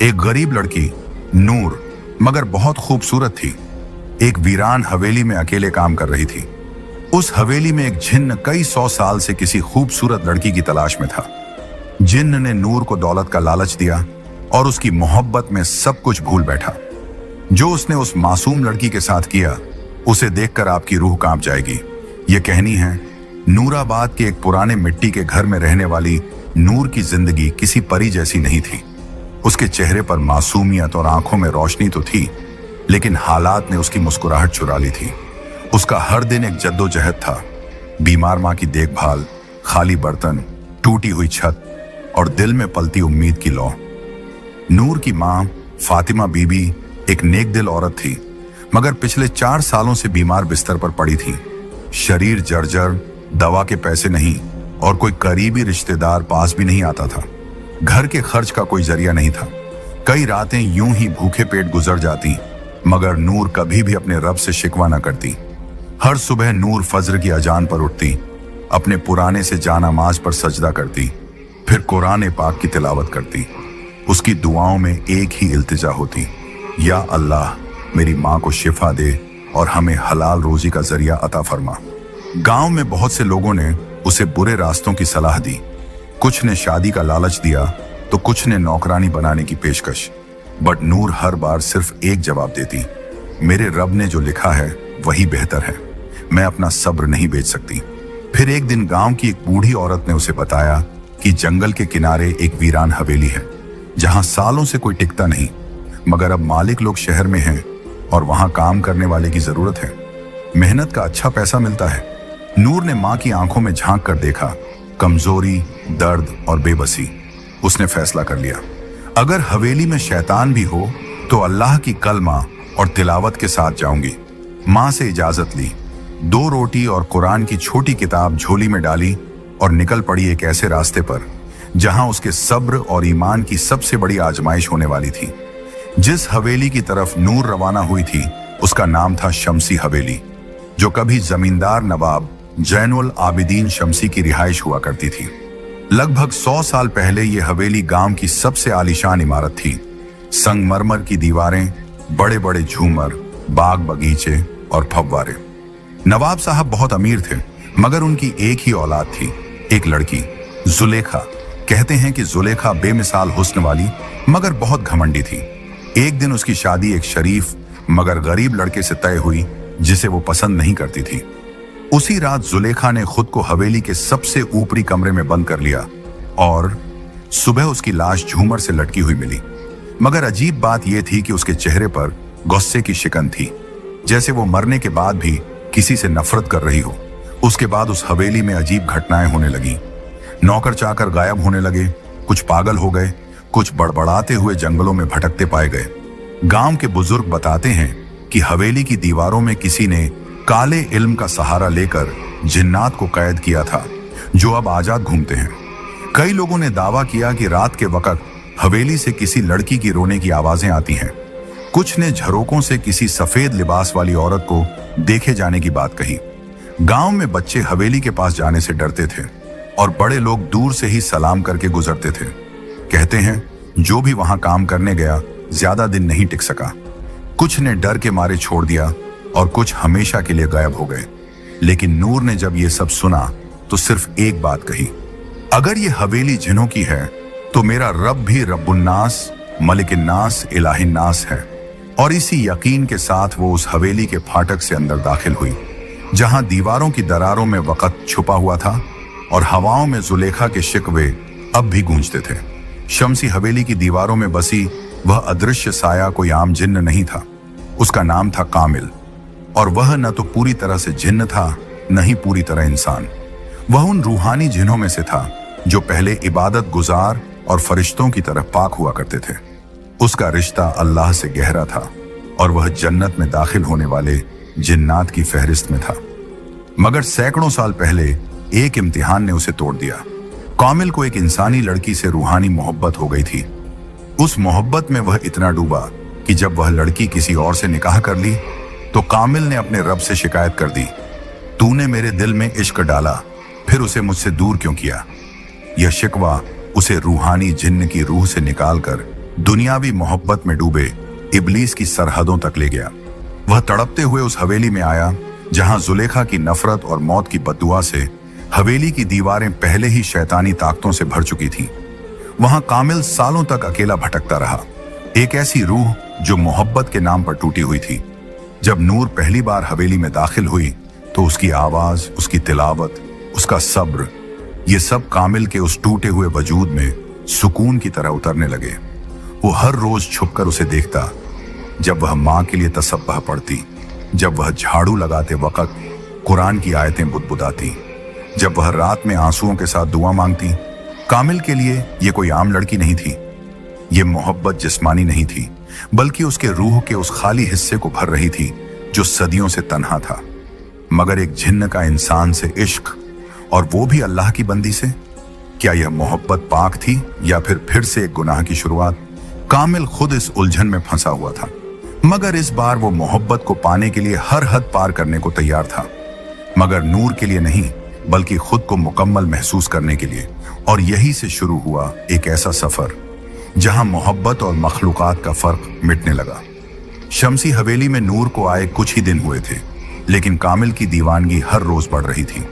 एक गरीब लड़की नूर, मगर बहुत खूबसूरत थी, एक वीरान हवेली में अकेले काम कर रही थी। उस हवेली में एक जिन्न कई 100 साल से किसी खूबसूरत लड़की की तलाश में था। जिन्न ने नूर को दौलत का लालच दिया और उसकी मोहब्बत में सब कुछ भूल बैठा। जो उसने उस मासूम लड़की के साथ किया, उसे देखकर आपकी रूह कांप जाएगी। ये कहानी है नूराबाद के एक पुराने मिट्टी के घर में रहने वाली नूर की जिंदगी किसी परी जैसी नहीं थी। उसके चेहरे पर मासूमियत और आंखों में रोशनी तो थी, लेकिन हालात ने उसकी मुस्कुराहट चुरा ली थी। उसका हर दिन एक जद्दोजहद था। बीमार माँ की देखभाल, खाली बर्तन, टूटी हुई छत और दिल में पलती उम्मीद की लौ। नूर की माँ फातिमा बीबी एक नेक दिल औरत थी, मगर पिछले 4 सालों से बीमार बिस्तर पर पड़ी थी। शरीर जर्जर, दवा के पैसे नहीं और कोई करीबी रिश्तेदार पास भी नहीं आता था। घर के खर्च का कोई जरिया नहीं था। कई रातें यूं ही भूखे पेट गुजर जाती, मगर नूर कभी भी अपने रब से शिकवा न करती। हर सुबह नूर फज्र की अजान पर उठती, अपने पुराने से जानामाज पर सजदा करती, फिर कुरान पाक की तिलावत करती। उसकी दुआओं में एक ही इल्तिजा होती, या अल्लाह मेरी माँ को शिफा दे और हमें हलाल रोजी का जरिया अता फरमा। गांव में बहुत से लोगों ने उसे बुरे रास्तों की सलाह दी। कुछ ने शादी का लालच दिया तो कुछ ने नौकरानी बनाने की पेशकश। बट नूर हर बार सिर्फ एक जवाब देती, मेरे रब ने जो लिखा है वही बेहतर है, मैं अपना सब्र नहीं बेच सकती। फिर एक दिन गांव की एक बूढ़ी औरत ने उसे बताया कि जंगल के किनारे एक वीरान हवेली है, जहां सालों से कोई टिकता नहीं, मगर अब मालिक लोग शहर में हैं और वहां काम करने वाले की जरूरत है। मेहनत का अच्छा पैसा मिलता है। नूर ने माँ की आंखों में झांक कर देखा, कमजोरी, दर्द और बेबसी। उसने फैसला कर लिया, अगर हवेली में शैतान भी हो तो अल्लाह की कलमा और तिलावत के साथ जाऊंगी। माँ से इजाजत ली, 2 रोटी और कुरान की छोटी किताब झोली में डाली और निकल पड़ी एक ऐसे रास्ते पर जहां उसके सब्र और ईमान की सबसे बड़ी आजमाइश होने वाली थी। जिस हवेली की तरफ नूर रवाना हुई थी, उसका नाम था शमसी हवेली, जो कभी जमींदार नवाब जैनुल आबिदीन शमसी की रिहाइश हुआ करती थी। लगभग 100 साल पहले यह हवेली गांव की सबसे आलीशान इमारत थी। संगमरमर की दीवारें, बड़े बड़े झूमर, बाग बगीचे और फव्वारे। नवाब साहब बहुत अमीर थे, मगर उनकी एक ही औलाद थी, एक लड़की, जुलेखा। कहते हैं कि जुलेखा बेमिसाल हुस्न वाली मगर बहुत घमंडी थी। एक दिन उसकी शादी एक शरीफ मगर गरीब लड़के से तय हुई, जिसे वो पसंद नहीं करती थी। उसी रात जुलेखा ने खुद को हवेली के सबसे ऊपरी कमरे में बंद कर लिया और सुबह उसकी लाश झूमर से लटकी हुई मिली। मगर अजीब बात यह थी कि उसके चेहरे पर गुस्से की शिकन थी, जैसे वो मरने के बाद भी किसी से नफरत कर रही हो। उसके बाद उस हवेली में अजीब घटनाएं होने लगी। नौकर चाकर गायब होने लगे, कुछ पागल हो गए, कुछ बड़बड़ाते हुए जंगलों में भटकते पाए गए। गांव के बुजुर्ग बताते हैं कि हवेली की दीवारों में किसी ने काले इल्म का सहारा लेकर जिन्नात को कैद किया था, जो अब आजाद घूमते हैं। कई लोगों ने दावा किया कि रात के वक्त हवेली से किसी लड़की की रोने की आवाजें आती हैं। कुछ ने झरोकों से किसी सफेद लिबास वाली औरत को देखे जाने की बात कही। गांव में बच्चे हवेली के पास जाने से डरते थे और बड़े लोग दूर से ही सलाम करके गुजरते थे। कहते हैं जो भी वहां काम करने गया ज्यादा दिन नहीं टिक सका। कुछ ने डर के मारे छोड़ दिया और कुछ हमेशा के लिए गायब हो गए। लेकिन नूर ने जब ये सब सुना तो सिर्फ एक बात कही, अगर ये हवेली जिन्हों की है तो मेरा रब भी रब्बुन्नास, मलिकिन्नास, इलाहिन्नास है। और इसी यकीन के साथ वो उस हवेली के फाटक से अंदर दाखिल हुई, जहां दीवारों की दरारों में वक़्त छुपा हुआ था और हवाओं में जुलेखा के शिकवे अब भी गूंजते थे। शमसी हवेली की दीवारों में बसी वह अदृश्य साया कोई आम जिन्न नहीं था। उसका नाम था कामिल, और वह न तो पूरी तरह से जिन्न था, न ही पूरी तरह इंसान। वह उन रूहानी जिन्हों में से था जो पहले इबादत गुजार और फरिश्तों की तरह पाक हुआ करते थे। उसका रिश्ता अल्लाह से गहरा था और वह जन्नत में दाखिल होने वाले जिन्नात की फहरिस्त में था। मगर सैकड़ों साल पहले एक इम्तिहान ने उसे तोड़ दिया। कामिल को एक इंसानी लड़की से रूहानी मोहब्बत हो गई थी। उस मोहब्बत में वह इतना डूबा कि जब वह लड़की किसी और से निकाह कर ली तो कामिल ने अपने रब से शिकायत कर दी, तूने मेरे दिल में इश्क डाला, फिर उसे मुझसे दूर क्यों किया। यह शिकवा उसे रूहानी जिन्न की रूह से निकालकर दुनियावी मोहब्बत में डूबे इब्लीस की सरहदों तक ले गया। वह तड़पते हुए उस हवेली में आया जहां जुलेखा की नफरत और मौत की बद्दुआ से हवेली की दीवारें पहले ही शैतानी ताकतों से भर चुकी थीं। वहां कामिल सालों तक अकेला भटकता रहा, एक ऐसी रूह जो मोहब्बत के नाम पर टूटी हुई थी। जब नूर पहली बार हवेली में दाखिल हुई तो उसकी आवाज, उसकी तिलावत, उसका सब्र, ये सब कामिल के उस टूटे हुए वजूद में सुकून की तरह उतरने लगे। वो हर रोज छुपकर उसे देखता, जब वह माँ के लिए तसब्बह पढ़ती, जब वह झाड़ू लगाते वक्त कुरान की आयतें बुदबुदाती, जब वह रात में आंसुओं के साथ दुआ मांगती। कामिल के लिए ये कोई आम लड़की नहीं थी। ये मोहब्बत जिस्मानी नहीं थी, बल्कि उसके रूह के उस खाली हिस्से को भर रही थी जो सदियों से तन्हा था। मगर एक जिन्न का इंसान से इश्क, और वो भी अल्लाह की बंदी से। क्या यह मोहब्बत पाक थी या फिर से एक गुनाह की शुरुआत? कामिल खुद इस उलझन में फंसा हुआ था, मगर इस बार वो मोहब्बत को पाने के लिए हर हद पार करने को तैयार था। मगर नूर के लिए नहीं, बल्कि खुद को मुकम्मल महसूस करने के लिए। और यही से शुरू हुआ एक ऐसा सफर जहां मोहब्बत और मखलूकात का फर्क मिटने लगा। शमसी हवेली में नूर को आए कुछ ही दिन हुए थे, लेकिन कामिल की दीवानगी हर रोज बढ़ रही थी।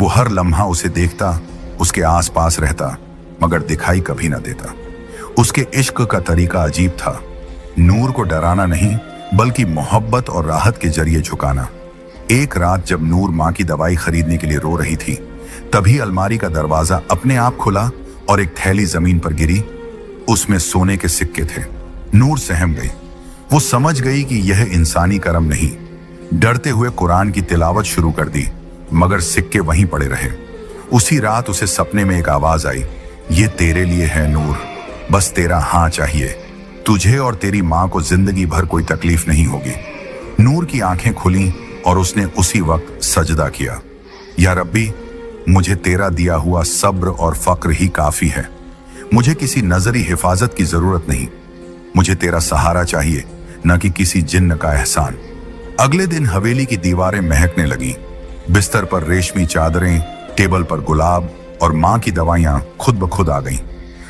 वो हर लम्हा उसे देखता, उसके आसपास रहता, मगर दिखाई कभी ना देता। उसके इश्क का तरीका अजीब था, नूर को डराना नहीं, बल्कि मोहब्बत और राहत के जरिए झुकाना। एक रात जब नूर माँ की दवाई खरीदने के लिए रो रही थी, तभी अलमारी का दरवाजा अपने आप खुला और एक थैली जमीन पर गिरी। उसमें सोने के सिक्के थे। नूर सहम गई। वो समझ गई कि यह इंसानी करम नहीं। डरते हुए कुरान की तिलावत शुरू कर दी, मगर सिक्के वहीं पड़े रहे। उसी रात उसे सपने में एक आवाज आई, ये तेरे लिए है नूर, बस तेरा हाँ चाहिए। तुझे और तेरी माँ को जिंदगी भर कोई तकलीफ नहीं होगी। नूर की आंखें खुली और उसने उसी वक्त सजदा किया। या रब्बी, मुझे तेरा दिया हुआ सब्र और फक्र ही काफी है। मुझे किसी नजरी हिफाजत की जरूरत नहीं। मुझे तेरा सहारा चाहिए, न कि किसी जिन्न का एहसान। अगले दिन हवेली की दीवारें महकने लगी। बिस्तर पर रेशमी चादरें, टेबल पर गुलाब और माँ की दवाइयां खुद ब खुद आ गईं।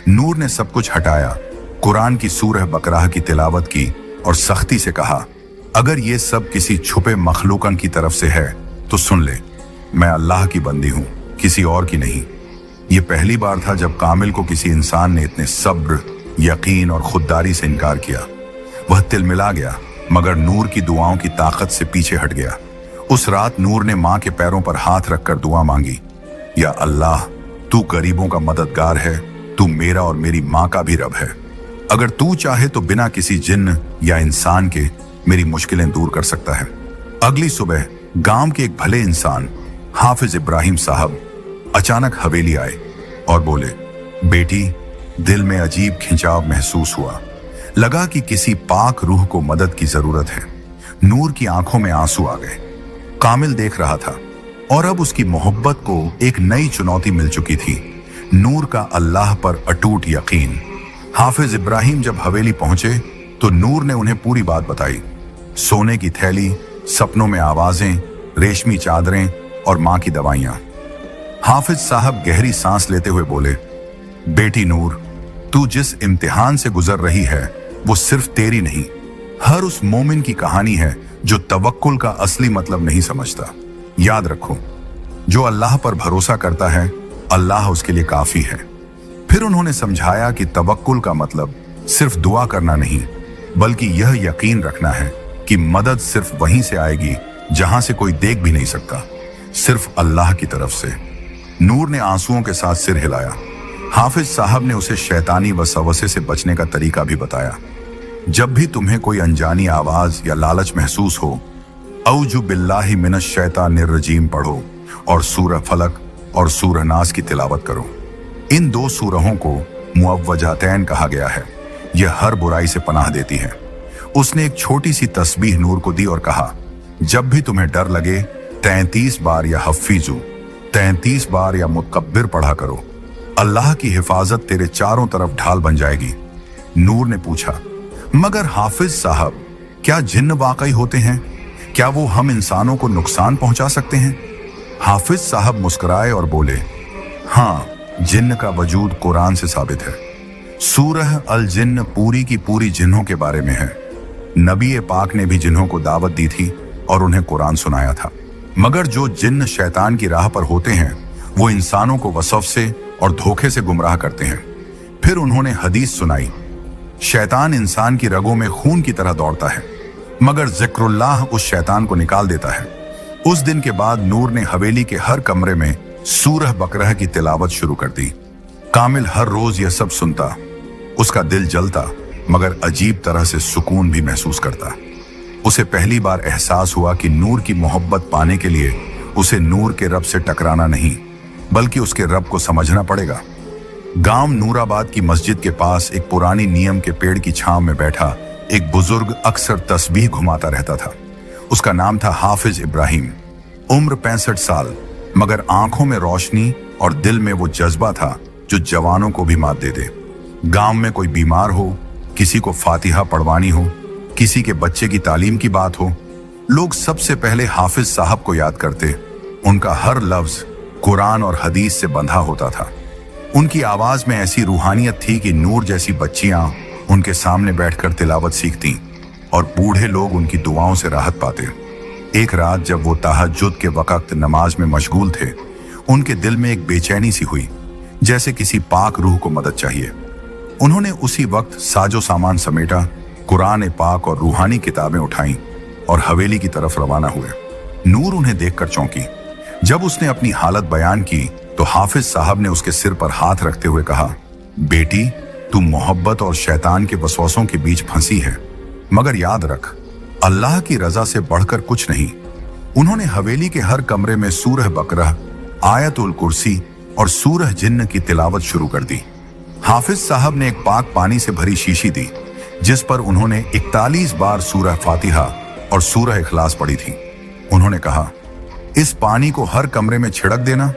नूर ने सब कुछ हटाया, कुरान की सूरह बकराह की तिलावत की और सख्ती से कहा, अगर ये सब किसी छुपे मखलूकन की तरफ से है तो सुन ले, मैं अल्लाह की बंदी हूं, किसी और की नहीं। ये पहली बार था जब कामिल को किसी इंसान ने इतने सब्र, यकीन और खुददारी से इनकार किया। वह तिलमिला गया, मगर नूर की दुआओं की ताकत से पीछे हट गया। उस रात नूर ने माँ के पैरों पर हाथ रखकर दुआ मांगी, या अल्लाह, तू गरीबों का मददगार है, तू मेरा और मेरी माँ का भी रब है। अगर तू चाहे तो बिना किसी जिन्न या इंसान के मेरी मुश्किलें दूर कर सकता है। अगली सुबह गांव के एक भले इंसान हाफिज इब्राहिम साहब अचानक हवेली आए और बोले, बेटी, दिल में अजीब खिंचाव महसूस हुआ। लगा कि किसी पाक रूह को मदद की जरूरत है। नूर की आंखों में आंसू आ गए। कामिल देख रहा था और अब उसकी मोहब्बत को एक नई चुनौती मिल चुकी थी, नूर का अल्लाह पर अटूट यकीन। हाफिज इब्राहिम जब हवेली पहुंचे तो नूर ने उन्हें पूरी बात बताई। सोने की थैली, सपनों में आवाजें, रेशमी चादरें और माँ की दवाइयां। हाफिज साहब गहरी सांस लेते हुए बोले, बेटी नूर, तू जिस इम्तिहान से गुजर रही है वो सिर्फ तेरी नहीं, हर उस मोमिन की कहानी है जो तवक्कुल का असली मतलब नहीं समझता। याद रखो, जो अल्लाह पर भरोसा करता है, अल्लाह उसके लिए काफी है। फिर उन्होंने समझाया कि तवक्कुल का मतलब सिर्फ दुआ करना नहीं, बल्कि यह यकीन रखना है कि मदद सिर्फ वहीं से आएगी जहां से कोई देख भी नहीं सकता, सिर्फ अल्लाह की तरफ से। नूर ने आंसुओं के साथ सिर हिलाया। हाफिज साहब ने उसे शैतानी वसवसे से बचने का तरीका भी बताया। जब भी तुम्हें कोई अनजानी आवाज या लालच महसूस हो, औजु बिल्लाहि मिनश शैतानिर रजीम पढ़ो और सूरह फलक और सूरह नास की तिलावत करो। इन दो सूरहों को मुअव्वजातैन कहा गया है। यह हर बुराई से पनाह देती है। उसने एक छोटी सी तस्बीह नूर को दी और कहा, जब भी तुम्हें डर लगे 33 बार या हफीजू, 33 बार या मुतकब्बिर पढ़ा करो। अल्लाह की हिफाजत तेरे चारों तरफ ढाल बन जाएगी। नूर ने पूछा, मगर हाफिज साहब, क्या जिन्न वाकई होते हैं? क्या वो हम इंसानों को नुकसान पहुंचा सकते हैं? हाफिज साहब मुस्कुराए और बोले, हाँ, जिन्न का वजूद कुरान से साबित है। सूरह अल जिन्न पूरी की पूरी जिन्हों के बारे में है। नबी पाक ने भी जिन्हों को दावत दी थी और उन्हें कुरान सुनाया था। मगर जो जिन्न शैतान की राह पर होते हैं वो इंसानों को वसफ से और धोखे से गुमराह करते हैं। फिर उन्होंने हदीस सुनाई, शैतान इंसान की रगों में खून की तरह दौड़ता है, मगर जिक्रुल्लाह उस शैतान को निकाल देता है। उस दिन के बाद नूर ने हवेली के हर कमरे में सूरह बकरह की तिलावत शुरू कर दी। कामिल हर रोज यह सब सुनता, उसका दिल जलता, मगर अजीब तरह से सुकून भी महसूस करता। उसे पहली बार एहसास हुआ कि नूर की मोहब्बत पाने के लिए उसे नूर के रब से टकराना नहीं, बल्कि उसके रब को समझना पड़ेगा। गांव नूराबाद की मस्जिद के पास एक पुरानी नीम के पेड़ की छांव में बैठा एक बुजुर्ग अक्सर तस्बीह घुमाता रहता था। उसका नाम था हाफिज इब्राहिम। उम्र 65 साल, मगर आंखों में रोशनी और दिल में वो जज्बा था जो जवानों को भी मात दे दे। गांव में कोई बीमार हो, किसी को फातिहा पढ़वानी हो, किसी के बच्चे की तालीम की बात हो, लोग सबसे पहले हाफिज साहब को याद करते। उनका हर लफ्ज कुरान और हदीस से बंधा होता था। उनकी आवाज में ऐसी रूहानियत थी कि नूर जैसी बच्चियां उनके सामने बैठकर तिलावत सीखती और बूढ़े लोग उनकी दुआओं से राहत पाते। एक रात जब वो तहज्जुद के वक्त नमाज में मशगूल थे, उनके दिल में एक बेचैनी सी हुई, जैसे किसी पाक रूह को मदद चाहिए। उन्होंने उसी वक्त साजो सामान समेटा, कुरान पाक और रूहानी किताबें उठाईं और हवेली की तरफ रवाना हुए। नूर उन्हें देखकर चौंकी। जब उसने अपनी हालत बयान की तो हाफिज साहब ने उसके सिर पर हाथ रखते हुए कहा, बेटी, तू मोहब्बत और शैतान के वसवसों के बीच फंसी है, मगर याद रख, अल्लाह की रजा से बढ़कर कुछ नहीं। उन्होंने हवेली के हर कमरे में सूरह बकरह, आयतुल कुर्सी और सूरह जिन्न की तिलावत शुरू कर दी। हाफिज साहब ने एक पाक पानी से भरी शीशी दी, जिस पर उन्होंने 41 बार सूरह फातिहा और सूरह इखलास पढ़ी थी। उन्होंने कहा, इस पानी को हर कमरे में छिड़क देना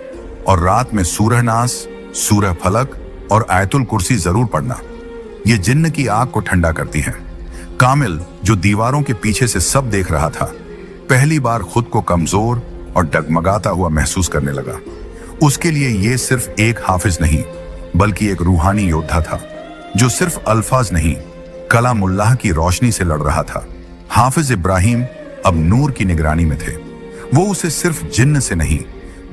और रात में सूरह नास, सूरह फलक और आयतुल कुर्सी जरूर पढ़ना। ये जिन्न की आग को ठंडा करती है। कामिल, जो दीवारों के पीछे से सब देख रहा था, पहली बार खुद को कमजोर और डगमगाता हुआ महसूस करने लगा। उसके लिए ये सिर्फ एक हाफिज नहीं, बल्कि एक रूहानी योद्धा था, जो सिर्फ अल्फाज नहीं, कलामुल्लाह की रोशनी से लड़ रहा था। हाफिज इब्राहिम अब नूर की निगरानी में थे। वो उसे सिर्फ जिन्न से नहीं,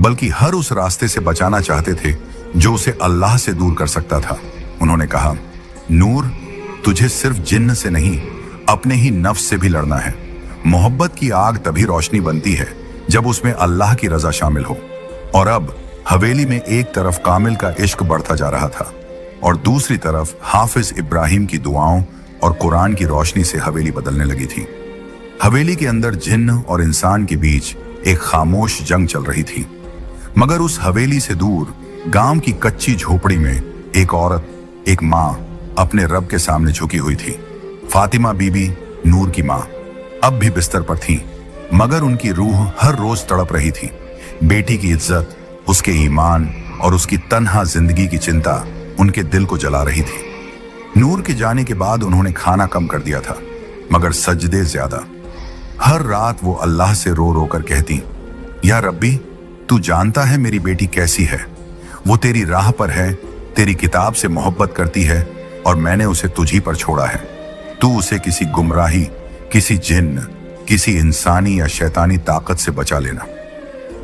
बल्कि हर उस रास्ते से बचाना चाहते थे जो उसे अल्लाह से दूर कर सकता था। उन्होंने कहा, नूर, तुझे सिर्फ जिन्न से नहीं, अपने ही नफ्स से भी लड़ना है। मोहब्बत की आग तभी रोशनी बनती है जब उसमें अल्लाह की रजा शामिल हो। और अब हवेली में एक तरफ कामिल का इश्क बढ़ता जा रहा था और दूसरी तरफ हाफिज इब्राहिम की दुआओं और कुरान की रोशनी से हवेली बदलने लगी थी। हवेली के अंदर जिन्न और इंसान के बीच एक खामोश जंग चल रही थी। मगर उस हवेली से दूर गांव की कच्ची झोपड़ी में एक औरत, एक माँ, अपने रब के सामने झुकी हुई थी। फातिमा बीबी, नूर की माँ, अब भी बिस्तर पर थी, मगर उनकी रूह हर रोज तड़प रही थी। बेटी की इज्जत, उसके ईमान और उसकी तन्हा जिंदगी की चिंता उनके दिल को जला रही थी। नूर के जाने के बाद उन्होंने खाना कम कर दिया था, मगर सजदे ज्यादा। हर रात वो अल्लाह से रो रो कर कहती, या रब्बी, तू जानता है मेरी बेटी कैसी है। वो तेरी राह पर है, तेरी किताब से मोहब्बत करती है और मैंने उसे तुझी पर छोड़ा है। तू उसे किसी गुमराही, किसी जिन्न, किसी इंसानी या शैतानी ताकत से बचा लेना।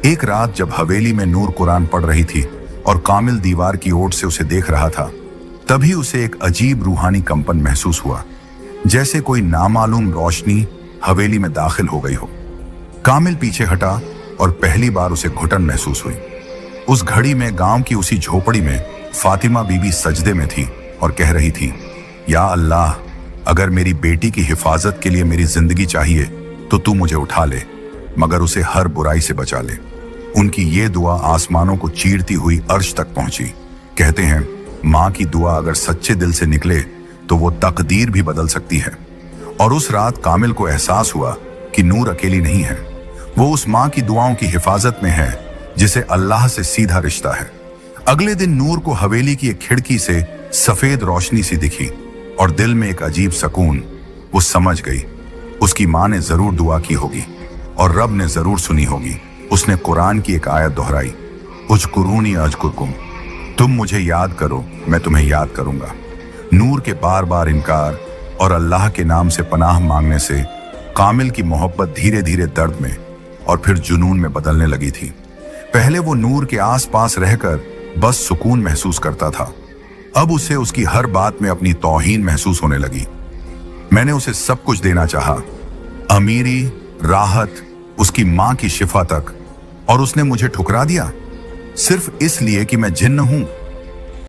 एक रात जब हवेली में नूर कुरान पढ़ रही थी और कामिल दीवार की ओर से उसे देख रहा था, तभी उसे एक अजीब रूहानी कंपन महसूस हुआ, जैसे कोई नामालूम रोशनी हवेली में दाखिल हो गई हो। कामिल पीछे हटा और पहली बार उसे घुटन महसूस हुई। उस घड़ी में गांव की उसी झोपड़ी में फातिमा बीबी सजदे में थी और कह रही थी, या अल्लाह, अगर मेरी बेटी की हिफाजत के लिए मेरी जिंदगी चाहिए तो तू मुझे उठा ले, मगर उसे हर बुराई से बचा ले। उनकी ये दुआ आसमानों को चीरती हुई अर्श तक पहुंची। कहते हैं, माँ की दुआ अगर सच्चे दिल से निकले तो वो तकदीर भी बदल सकती है। और उस रात कामिल को एहसास हुआ कि नूर अकेली नहीं है। वो उस माँ की दुआओं की हिफाजत में है जिसे अल्लाह से सीधा रिश्ता है। अगले दिन नूर को हवेली की एक खिड़की से सफेद रोशनी सी दिखी और दिल में एक अजीब सुकून। वो समझ गई, उसकी माँ ने जरूर दुआ की होगी और रब ने जरूर सुनी होगी। उसने कुरान की एक आयत दोहराई, उज्कुरूनी अज़्कुरकुम, तुम मुझे याद करो, मैं तुम्हें याद करूंगा। नूर के बार बार इनकार और अल्लाह के नाम से पनाह मांगने से कामिल की मोहब्बत धीरे धीरे दर्द में और फिर जुनून में बदलने लगी थी। पहले वो नूर के आसपास रहकर बस सुकून महसूस करता था, अब उसे उसकी हर बात में अपनी तौहीन महसूस होने लगी। मैंने उसे सब कुछ देना चाहा, अमीरी, राहत, उसकी मां की शिफा तक, और उसने मुझे ठुकरा दिया सिर्फ इसलिए कि मैं जिन्न हूं।